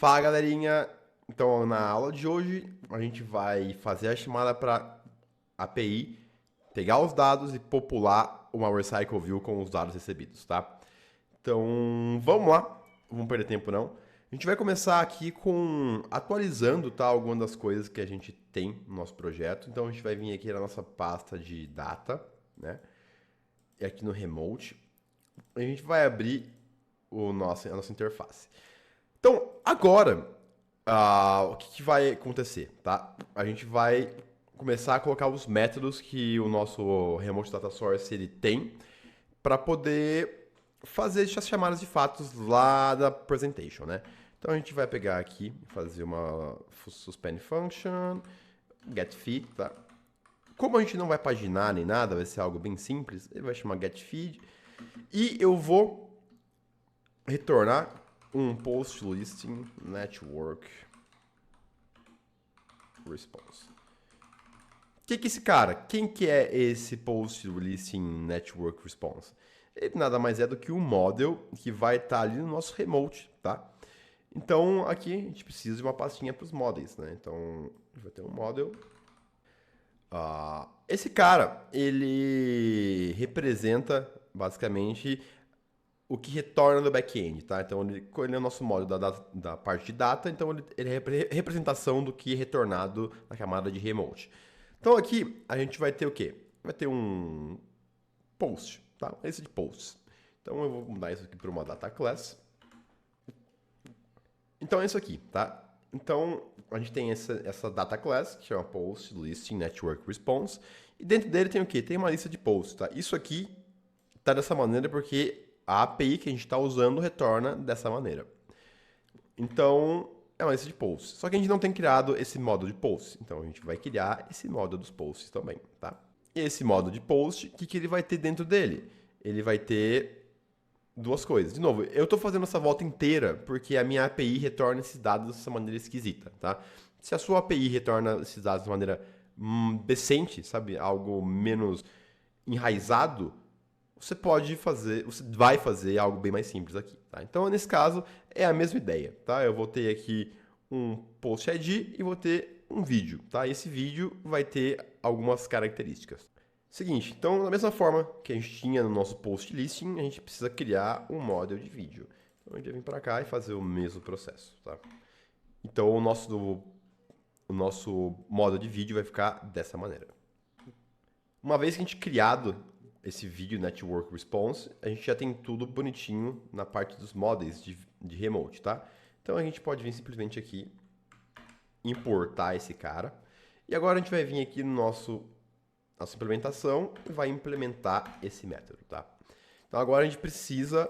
Fala, galerinha! Então, na aula de hoje, a gente vai fazer a chamada para API, pegar os dados e popular uma Recycle View com os dados recebidos, tá? Então, vamos lá, não vamos perder tempo não. A gente vai começar aqui com atualizando, tá, algumas das coisas que a gente tem no nosso projeto. Então, a gente vai vir aqui na nossa pasta de data, né? E aqui no Remote, a gente vai abrir a nossa interface. Então, agora, o que vai acontecer, tá? A gente vai começar a colocar os métodos que o nosso Remote Data Source ele tem para poder fazer essas chamadas de fatos lá da presentation, né? Então a gente vai pegar aqui, fazer uma suspend function, get feed, tá? Como a gente não vai paginar nem nada, vai ser algo bem simples, ele vai chamar get feed e eu vou retornar um post listing network response. O que é esse cara? Quem que é esse post listing network response? Ele nada mais é do que um model que vai estar ali no nosso remote, tá? Então aqui a gente precisa de uma pastinha para os models, né? Então a gente vai ter um model. Esse cara, ele representa basicamente o que retorna do back-end, tá? Então ele é o nosso módulo da parte de data, então ele é a representação do que é retornado na camada de remote. Então aqui a gente vai ter o quê? Vai ter um post, tá? Esse de posts. Então eu vou mudar isso aqui para uma data class. Então é isso aqui, tá? Então a gente tem essa data class, que chama post listing network response, e dentro dele tem o quê? Tem uma lista de posts, tá? Isso aqui tá dessa maneira porque a API que a gente está usando retorna dessa maneira. Então, é uma lista de posts. Só que a gente não tem criado esse módulo de posts. Então, a gente vai criar esse módulo dos posts também, tá? E esse módulo de post, o que ele vai ter dentro dele? Ele vai ter duas coisas. De novo, eu estou fazendo essa volta inteira porque a minha API retorna esses dados dessa maneira esquisita, tá? Se a sua API retorna esses dados de maneira decente, sabe? Algo menos enraizado, você vai fazer algo bem mais simples aqui, tá? Então, nesse caso, é a mesma ideia, tá? Eu vou ter aqui um post ID e vou ter um vídeo, tá? Esse vídeo vai ter algumas características. Seguinte, então, da mesma forma que a gente tinha no nosso post listing, a gente precisa criar um model de vídeo. Então, a gente vai vir para cá e fazer o mesmo processo, tá? Então, o nosso model de vídeo vai ficar dessa maneira. Uma vez que a gente criado esse vídeo network response, a gente já tem tudo bonitinho na parte dos models de remote, tá? Então a gente pode vir simplesmente aqui, importar esse cara. E agora a gente vai vir aqui no nossa implementação e vai implementar esse método, tá? Então agora a gente precisa,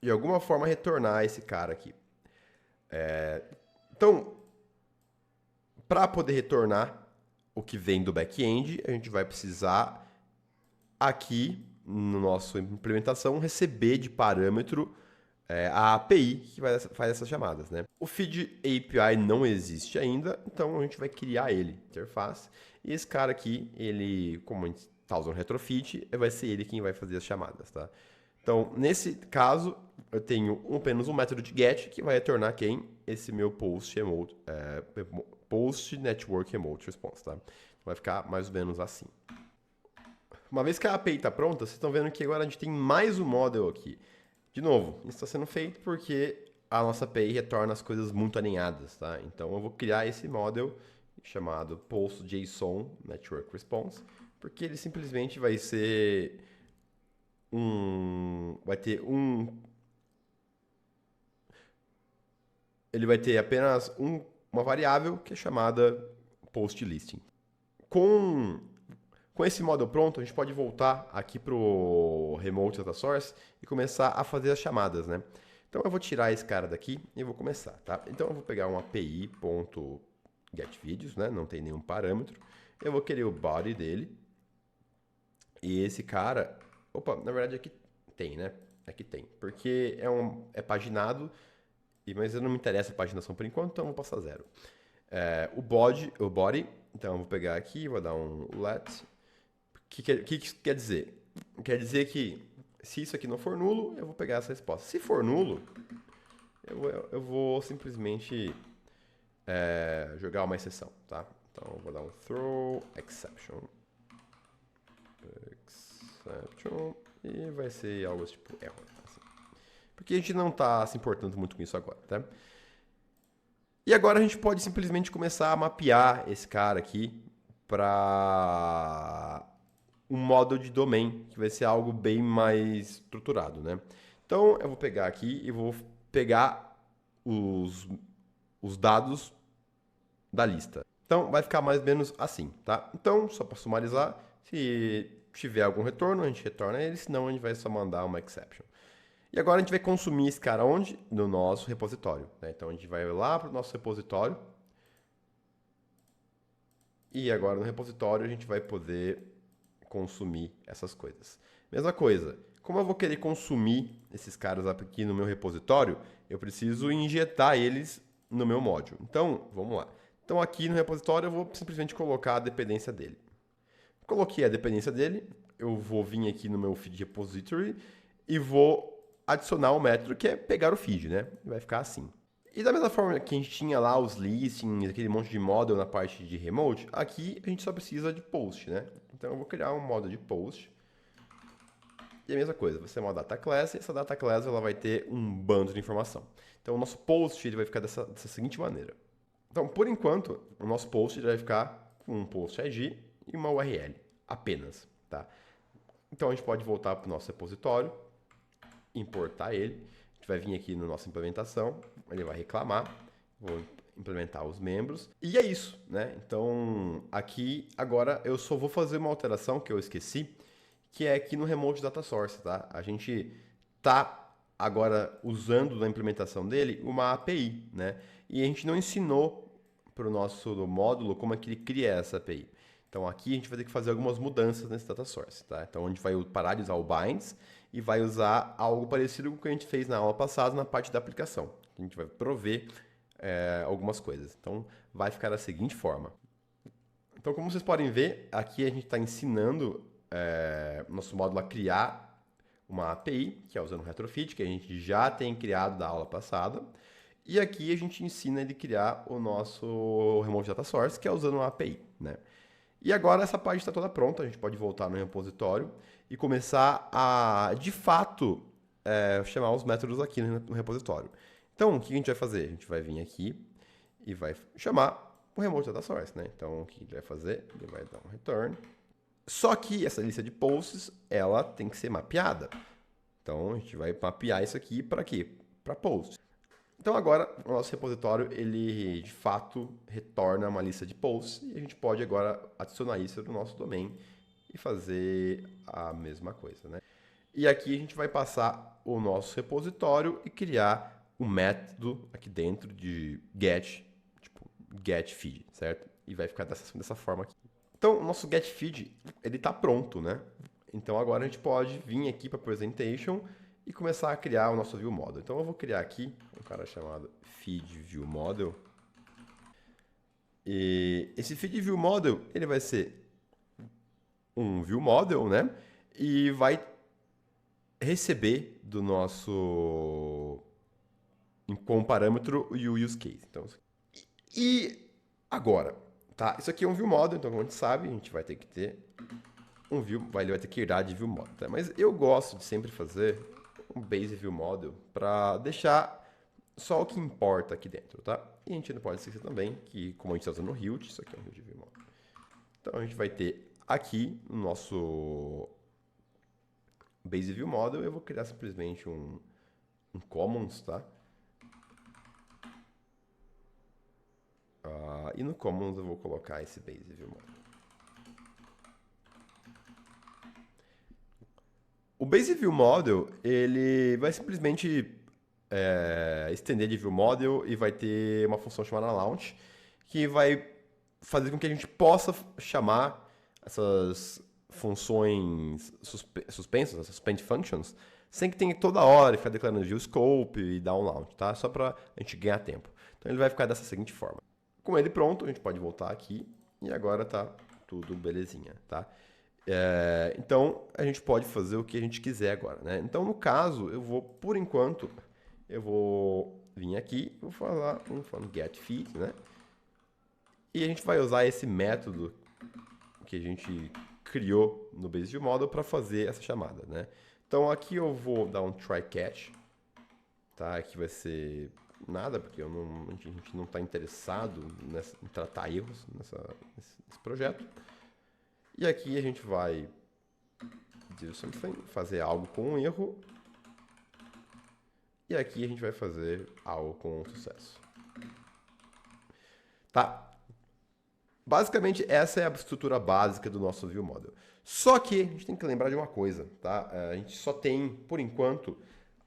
de alguma forma, retornar esse cara aqui. Então, para poder retornar o que vem do back-end, a gente vai precisar aqui no nosso implementação receber de parâmetro a API que faz essas chamadas, né? O feed API não existe ainda, então a gente vai criar ele, interface. E esse cara aqui, ele, como a gente está usando retrofit, vai ser ele quem vai fazer as chamadas, tá? Então, nesse caso, eu tenho apenas um método de get que vai retornar quem? Esse meu post network remote response, tá? Vai ficar mais ou menos assim. Uma vez que a API está pronta, vocês estão vendo que agora a gente tem mais um model aqui. De novo, isso está sendo feito porque a nossa API retorna as coisas muito alinhadas, tá? Então eu vou criar esse model chamado PostJSON Network Response, porque ele simplesmente vai ser ele vai ter apenas uma variável que é chamada PostListing. Com esse model pronto, a gente pode voltar aqui para o Remote Data Source e começar a fazer as chamadas, né? Então eu vou tirar esse cara daqui e vou começar, tá? Então eu vou pegar um API.getVideos, né? Não tem nenhum parâmetro. Eu vou querer o body dele. E esse cara... Opa, na verdade aqui tem, né? Aqui tem. Porque é paginado, mas não me interessa a paginação por enquanto, então eu vou passar 0. O body, então eu vou pegar aqui, vou dar um let... O que isso quer dizer? Quer dizer que se isso aqui não for nulo, eu vou pegar essa resposta. Se for nulo, eu vou simplesmente jogar uma exceção, tá? Então eu vou dar um throw exception. E vai ser algo tipo error. Assim. Porque a gente não está se importando muito com isso agora, tá? E agora a gente pode simplesmente começar a mapear esse cara aqui para um model de domain, que vai ser algo bem mais estruturado, né? Então eu vou pegar aqui e vou pegar os dados da lista. Então vai ficar mais ou menos assim, tá? Então, só para sumarizar, se tiver algum retorno, a gente retorna ele, senão a gente vai só mandar uma exception. E agora a gente vai consumir esse cara onde? No nosso repositório. Né? Então a gente vai lá para o nosso repositório. E agora no repositório a gente vai poder consumir essas coisas. Mesma coisa, como eu vou querer consumir esses caras aqui no meu repositório, eu preciso injetar eles no meu módulo. Então, vamos lá. Então aqui no repositório eu vou simplesmente colocar a dependência dele. Coloquei a dependência dele, eu vou vir aqui no meu feed repository e vou adicionar o método que é pegar o feed, né? Vai ficar assim. E da mesma forma que a gente tinha lá os listings, aquele monte de model na parte de remote, aqui a gente só precisa de post, né? Então eu vou criar um model de post. E a mesma coisa, você é uma data class, e essa data class ela vai ter um bando de informação. Então o nosso post ele vai ficar dessa seguinte maneira. Então, por enquanto, o nosso post ele vai ficar com um post ID e uma URL apenas, tá? Então a gente pode voltar para o nosso repositório, importar ele, a gente vai vir aqui na nossa implementação, ele vai reclamar, vou implementar os membros, e é isso, né? Então, aqui, agora, eu só vou fazer uma alteração que eu esqueci, que é aqui no Remote Data Source, tá? A gente tá agora usando na implementação dele uma API, né? E a gente não ensinou para o nosso módulo como é que ele cria essa API. Então aqui a gente vai ter que fazer algumas mudanças nesse data source, tá? Então a gente vai parar de usar o binds e vai usar algo parecido com o que a gente fez na aula passada na parte da aplicação. A gente vai prover algumas coisas. Então vai ficar da seguinte forma. Então como vocês podem ver, aqui a gente está ensinando nosso módulo a criar uma API, que é usando o retrofit, que a gente já tem criado da aula passada. E aqui a gente ensina ele a criar o nosso Remote Data Source, que é usando uma API, né? E agora essa parte está toda pronta, a gente pode voltar no repositório e começar a, de fato, chamar os métodos aqui no repositório. Então, o que a gente vai fazer? A gente vai vir aqui e vai chamar o Remote Data Source, né? Então, o que ele vai fazer? Ele vai dar um return. Só que essa lista de posts, ela tem que ser mapeada. Então, a gente vai mapear isso aqui para quê? Para posts. Então agora o nosso repositório ele de fato retorna uma lista de posts e a gente pode agora adicionar isso no nosso domain e fazer a mesma coisa, né? E aqui a gente vai passar o nosso repositório e criar um método aqui dentro de get, tipo get feed, certo? E vai ficar dessa forma aqui. Então o nosso get feed ele está pronto, né? Então agora a gente pode vir aqui para presentation e começar a criar o nosso view model. Então eu vou criar aqui um cara chamado feed view model. E esse feed view model, ele vai ser um view model, né? E vai receber do nosso como parâmetro o use case. Então, e agora, tá? Isso aqui é um view model, então como a gente sabe, a gente vai ter que ter um view, ele vai ter que herdar de view model, tá? Mas eu gosto de sempre fazer um base view model para deixar só o que importa aqui dentro, tá? E a gente não pode esquecer também que, como a gente está usando o Hilt, isso aqui é um Hilt view model. Então a gente vai ter aqui no nosso base view model, eu vou criar simplesmente um commons, tá? E no commons eu vou colocar esse base view model. O base view model, ele vai simplesmente estender de view model e vai ter uma função chamada launch, que vai fazer com que a gente possa chamar essas funções suspensas, essas suspend functions, sem que tenha toda hora ficar declarando view scope e dar um launch, tá? Só para a gente ganhar tempo. Então ele vai ficar dessa seguinte forma. Com ele pronto, a gente pode voltar aqui e agora tá tudo belezinha, tá? Então a gente pode fazer o que a gente quiser agora, né? Então no caso, eu vou, por enquanto, eu vou vir aqui, vou falar um get feed, né? E a gente vai usar esse método que a gente criou no Base View Model para fazer essa chamada, né? Então aqui eu vou dar um try catch, tá? Aqui vai ser nada, porque a gente não está interessado em tratar erros nesse projeto. E aqui a gente vai do something, fazer algo com um erro. E aqui a gente vai fazer algo com um sucesso. Tá? Basicamente, essa é a estrutura básica do nosso View Model. Só que a gente tem que lembrar de uma coisa, tá? A gente só tem, por enquanto,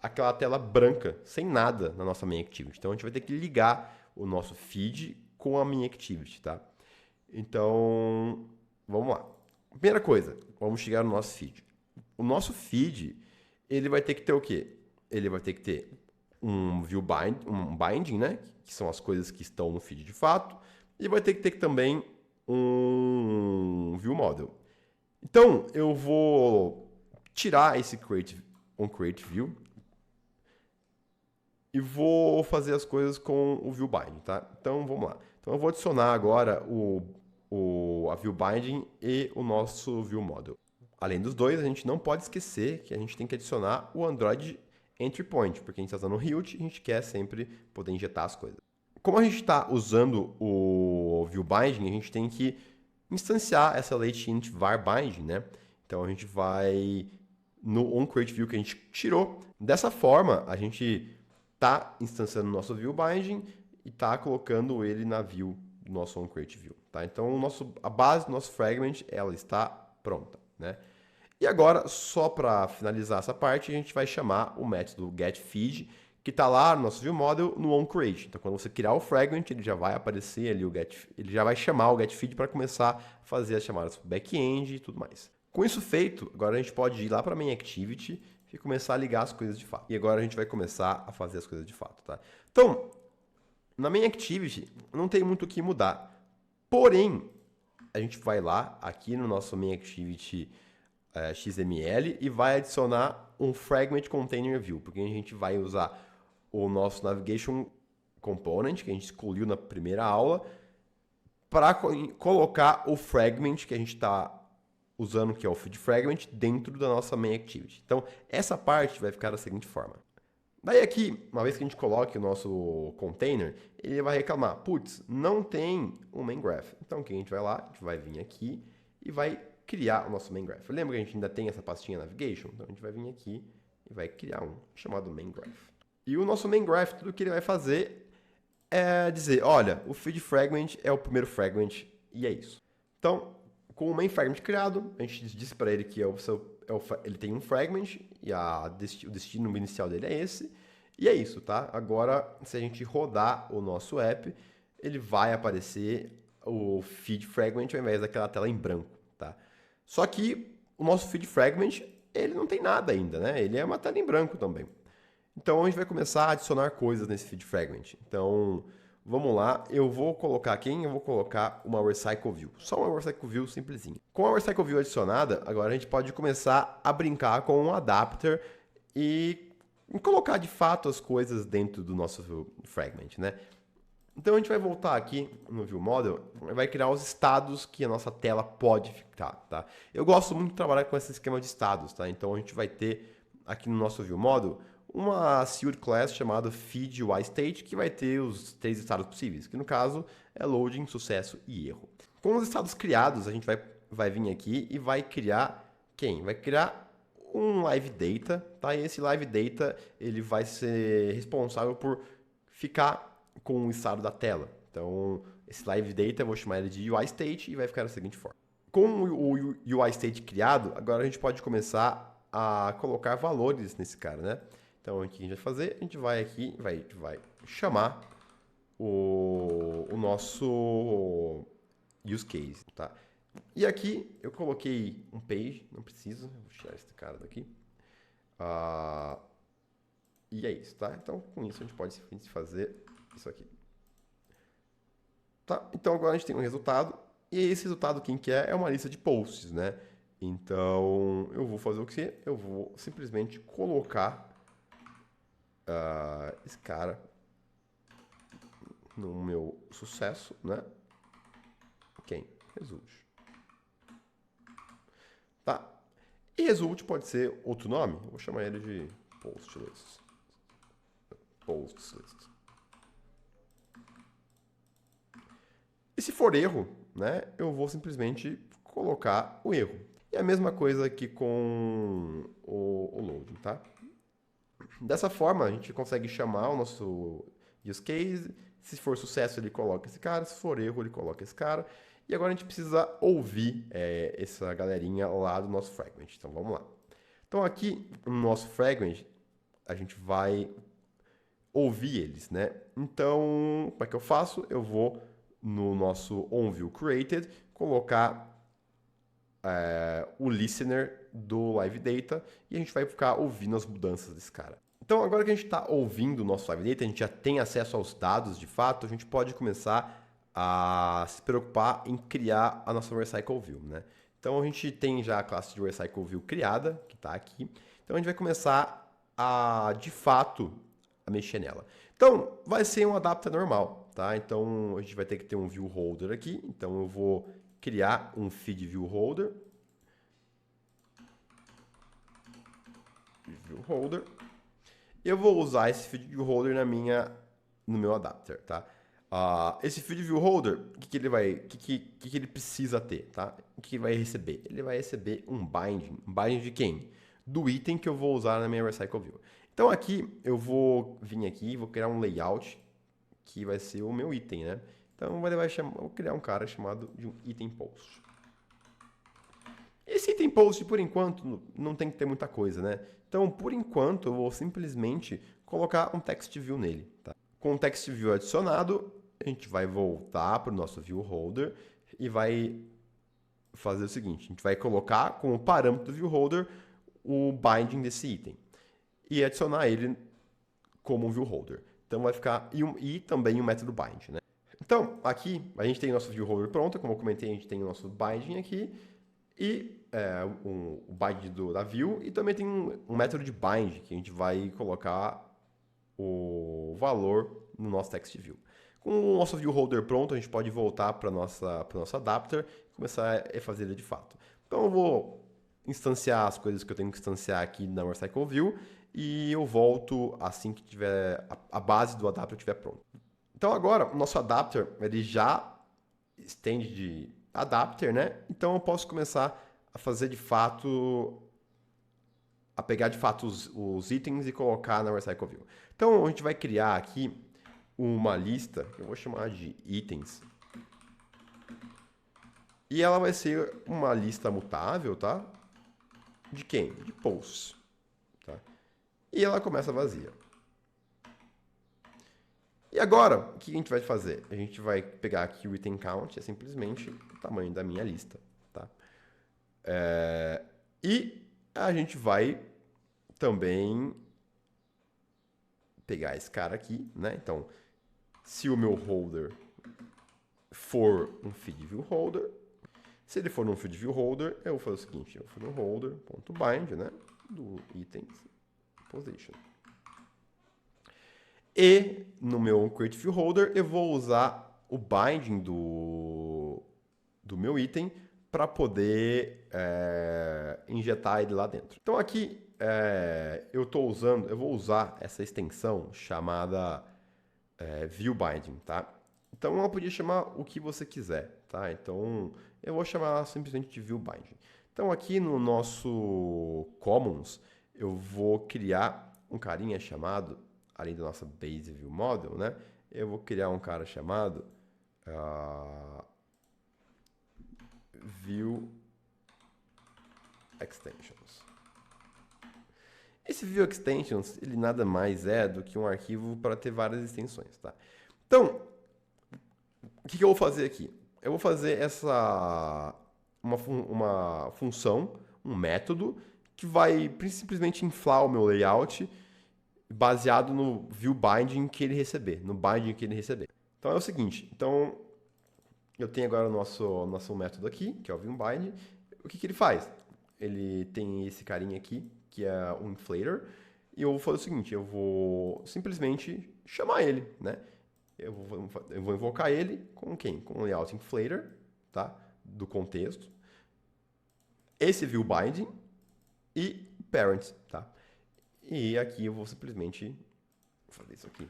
aquela tela branca, sem nada na nossa Main Activity. Então, a gente vai ter que ligar o nosso feed com a Main Activity, tá? Então, vamos lá. Primeira coisa, vamos chegar no nosso feed. O nosso feed, ele vai ter que ter o quê? Ele vai ter que ter um binding, né? Que são as coisas que estão no feed de fato. E vai ter que ter também um view model. Então, eu vou tirar esse create view e vou fazer as coisas com o view binding, tá? Então, vamos lá. Então, eu vou adicionar agora a view binding e o nosso view model. Além dos dois, a gente não pode esquecer que a gente tem que adicionar o Android Entry Point, porque a gente está usando o Hilt e a gente quer sempre poder injetar as coisas. Como a gente está usando o ViewBinding, a gente tem que instanciar essa lateInt varBinding, né? Então a gente vai no onCreateView que a gente tirou. Dessa forma, a gente está instanciando o nosso ViewBinding e está colocando ele na view do nosso onCreateView, tá? Então a base do nosso fragment ela está pronta, né? E agora, só para finalizar essa parte, a gente vai chamar o método getFeed, que está lá no nosso ViewModel no onCreate. Então, quando você criar o fragment, ele já vai aparecer ali ele já vai chamar o getFeed para começar a fazer as chamadas para o back-end e tudo mais. Com isso feito, agora a gente pode ir lá para a main activity e começar a ligar as coisas de fato. E agora a gente vai começar a fazer as coisas de fato, tá? Então, na main activity, não tem muito o que mudar. Porém, a gente vai lá, aqui no nosso main activity XML e vai adicionar um fragment container view, porque a gente vai usar o nosso navigation component, que a gente excluiu na primeira aula, para colocar o fragment que a gente está usando, que é o feed fragment, dentro da nossa main activity. Então, essa parte vai ficar da seguinte forma. Daí aqui, uma vez que a gente coloque o nosso container, ele vai reclamar, putz, não tem um main graph. Então, o que a gente vai lá? A gente vai vir aqui e vai criar o nosso main graph. Lembra que a gente ainda tem essa pastinha navigation? Então, a gente vai vir aqui e vai criar um chamado main graph. E o nosso main graph, tudo que ele vai fazer é dizer, olha, o feed fragment é o primeiro fragment e é isso. Então, com o main fragment criado, a gente disse para ele que ele tem um fragment e o destino inicial dele é esse. E é isso, tá? Agora, se a gente rodar o nosso app, ele vai aparecer o feed fragment ao invés daquela tela em branco, tá? Só que o nosso feed fragment, ele não tem nada ainda, né? Ele é uma tela em branco também. Então, a gente vai começar a adicionar coisas nesse feed fragment. Então, vamos lá. Eu vou colocar uma Recycle View. Só uma Recycle View simplesinha. Com a Recycle View adicionada, agora a gente pode começar a brincar com um adapter e colocar de fato as coisas dentro do nosso fragment, né? Então, a gente vai voltar aqui no View Model e vai criar os estados que a nossa tela pode ficar, tá? Eu gosto muito de trabalhar com esse esquema de estados, tá? Então, a gente vai ter aqui no nosso View Model uma sealed class chamada feed_UI_state que vai ter os 3 estados possíveis, que no caso é loading, sucesso e erro. Com os estados criados, a gente vai vir aqui e vai criar quem? Vai criar um live data, tá? E esse live data ele vai ser responsável por ficar com o estado da tela. Então, esse live data eu vou chamar ele de UI_state e vai ficar da seguinte forma. Com o UI_state criado, agora a gente pode começar a colocar valores nesse cara, né? Então, o que a gente vai fazer? A gente vai aqui, vai chamar o nosso use case, tá? E aqui eu coloquei um page, não preciso, vou tirar esse cara daqui. E é isso, tá? Então, com isso a gente pode simplesmente fazer isso aqui. Tá? Então, agora a gente tem um resultado, e esse resultado quem que é? É uma lista de posts, né? Então, eu vou fazer o quê? Eu vou simplesmente colocar esse cara no meu sucesso, né? Quem? Result. Tá? E result pode ser outro nome. Eu vou chamar ele de post list. Posts list. E se for erro, né, eu vou simplesmente colocar o erro. E a mesma coisa aqui com o loading, tá? Dessa forma, a gente consegue chamar o nosso use case. Se for sucesso, ele coloca esse cara. Se for erro, ele coloca esse cara. E agora a gente precisa ouvir essa galerinha lá do nosso fragment. Então, vamos lá. Então, aqui no nosso fragment, a gente vai ouvir eles, né? Então, como é que eu faço? Eu vou no nosso onViewCreated colocar o listener do Live Data e a gente vai ficar ouvindo as mudanças desse cara. Então, agora que a gente está ouvindo o nosso Live Data, a gente já tem acesso aos dados de fato, a gente pode começar a se preocupar em criar a nossa Recycle View, né? Então, a gente tem já a classe de Recycle View criada, que está aqui. Então, a gente vai começar a, de fato, a mexer nela. Então, vai ser um adapter normal, tá? Então, a gente vai ter que ter um view holder aqui. Então, eu vou criar um feed view holder. View holder. Eu vou usar esse feed view holder no meu adapter, tá? Esse feed view holder, o que ele precisa ter, tá? O que ele vai receber? Ele vai receber um binding. Um binding de quem? Do item que eu vou usar na minha Recycle View. Então aqui eu vou vir aqui e vou criar um layout que vai ser o meu item, né? Então vou criar um cara chamado de um item post. Esse item post, por enquanto, não tem que ter muita coisa, né? Então, por enquanto, eu vou simplesmente colocar um text view nele, tá? Com o text view adicionado, a gente vai voltar para o nosso view holder e vai fazer o seguinte, a gente vai colocar como parâmetro do view holder o binding desse item e adicionar ele como um view holder. Então vai ficar e também o método bind, né? Então, aqui a gente tem o nosso view holder pronto, como eu comentei, a gente tem o nosso binding aqui e o bind da view e também tem um método de bind que a gente vai colocar o valor no nosso text view. Com o nosso view holder pronto, a gente pode voltar para o nosso adapter e começar a fazer ele de fato. Então eu vou instanciar as coisas que eu tenho que instanciar aqui na Recycle View e eu volto assim que tiver a base do adapter estiver pronto. Então agora o nosso adapter ele já estende de adapter, né? Então eu posso começar a fazer de fato, a pegar de fato os itens e colocar na Recycle View. Então a gente vai criar aqui uma lista, que eu vou chamar de itens. E ela vai ser uma lista mutável, tá? De quem? De posts. Tá? E ela começa vazia. E agora, o que a gente vai fazer? A gente vai pegar aqui o item count, é simplesmente o tamanho da minha lista. Tá? E a gente vai também pegar esse cara aqui, né? Então, se o meu holder for um feed view holder, se ele for um feed view holder, eu vou fazer o seguinte, eu vou fazer um holder.bind, né? Do itens position. E no meu create view holder, eu vou usar o binding do meu item para poder injetar ele lá dentro. Então aqui eu vou usar essa extensão chamada view binding, tá? Então eu podia chamar o que você quiser, tá? Então eu vou chamar simplesmente de view binding. Então aqui no nosso commons eu vou criar um carinha chamado, além da nossa base view model, né? Eu vou criar um cara chamado view extensions. Esse view extensions, ele nada mais é do que um arquivo para ter várias extensões, tá? Então, o que eu vou fazer aqui? Eu vou fazer uma função, um método, que vai simplesmente inflar o meu layout baseado no view binding que ele receber, no binding que ele receber. Então é o seguinte, então eu tenho agora o nosso método aqui, que é o view binding. O que ele faz? Ele tem esse carinha aqui, que é um inflator, e eu vou fazer o seguinte, eu vou simplesmente chamar ele, né? eu vou invocar ele com quem? Com o layout inflator, tá? Do contexto. Esse view binding e parent, tá? E aqui eu vou simplesmente fazer isso aqui.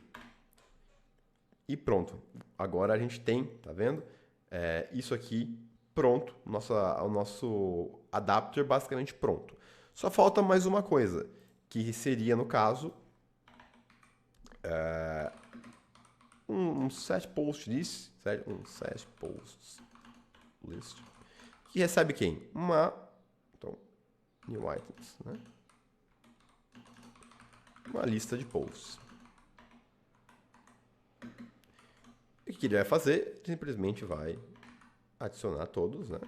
E pronto. Agora a gente tem, tá vendo? Isso aqui pronto. O nosso adapter basicamente pronto. Só falta mais uma coisa, que seria, no caso, um set post list, certo? Um set posts list, que recebe quem? Então, new items, né? Uma lista de posts. E o que ele vai fazer? Simplesmente vai adicionar todos, né?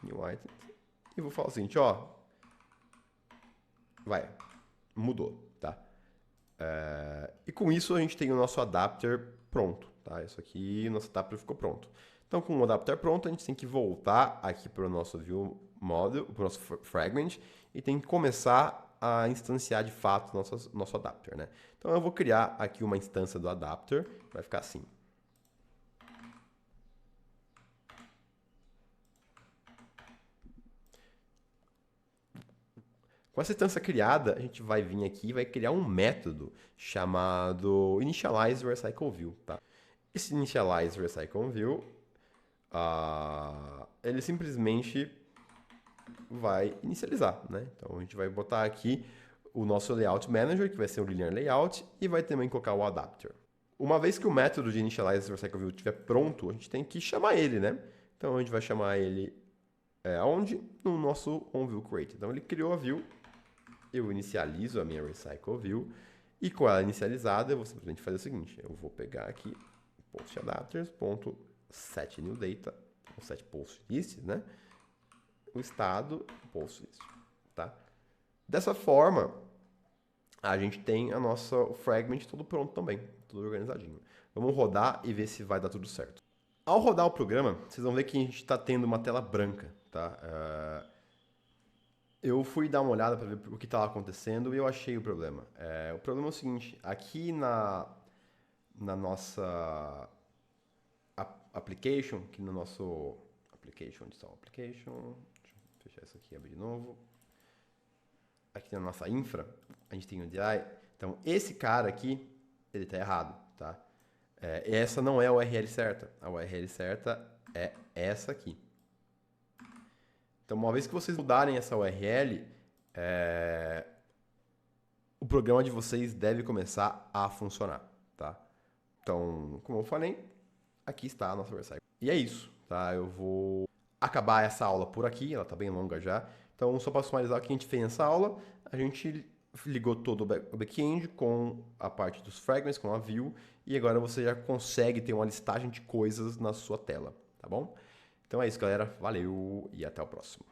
New items. E vou falar o seguinte, ó. Mudou, tá? E com isso a gente tem o nosso adapter pronto, tá? Isso aqui, o nosso adapter ficou pronto. Então, com o adapter pronto, a gente tem que voltar aqui para o nosso view model, para o nosso fragment, e tem que começar a instanciar de fato nosso adapter, né? Então, eu vou criar aqui uma instância do adapter, vai ficar assim. Com essa instância criada, a gente vai vir aqui e vai criar um método chamado initializeRecycleView, tá? Esse initializeRecycleView, ele simplesmente vai inicializar, né? Então a gente vai botar aqui o nosso layout manager, que vai ser o linear layout, e vai também colocar o adapter. Uma vez que o método de initializeRecycleView estiver pronto, a gente tem que chamar ele, né? Então a gente vai chamar ele onde? No nosso onViewCreate. Então ele criou a view, eu inicializo a minha recycleView, e com ela inicializada, eu vou simplesmente fazer o seguinte, eu vou pegar aqui postAdapters.setNewData, o setPostList, né? O estado postList, tá? Dessa forma, a gente tem o fragment todo pronto também, tudo organizadinho. Vamos rodar e ver se vai dar tudo certo. Ao rodar o programa, vocês vão ver que a gente está tendo uma tela branca, tá? Eu fui dar uma olhada para ver o que estava acontecendo e eu achei o problema. O problema é o seguinte, aqui na nossa application, aqui no nosso application, onde está o application? Deixa eu fechar isso aqui e abrir de novo. Aqui na nossa infra, a gente tem o DI. Então, esse cara aqui, ele está errado, tá? Essa não é a URL certa. A URL certa é essa aqui. Então, uma vez que vocês mudarem essa URL, o programa de vocês deve começar a funcionar, tá? Então, como eu falei, aqui está a nossa recycle. E é isso, tá? Eu vou acabar essa aula por aqui, ela está bem longa já. Então, só para finalizar o que a gente fez nessa aula, a gente ligou todo o back-end com a parte dos fragments, com a view, e agora você já consegue ter uma listagem de coisas na sua tela, tá bom? Então é isso, galera. Valeu e até o próximo.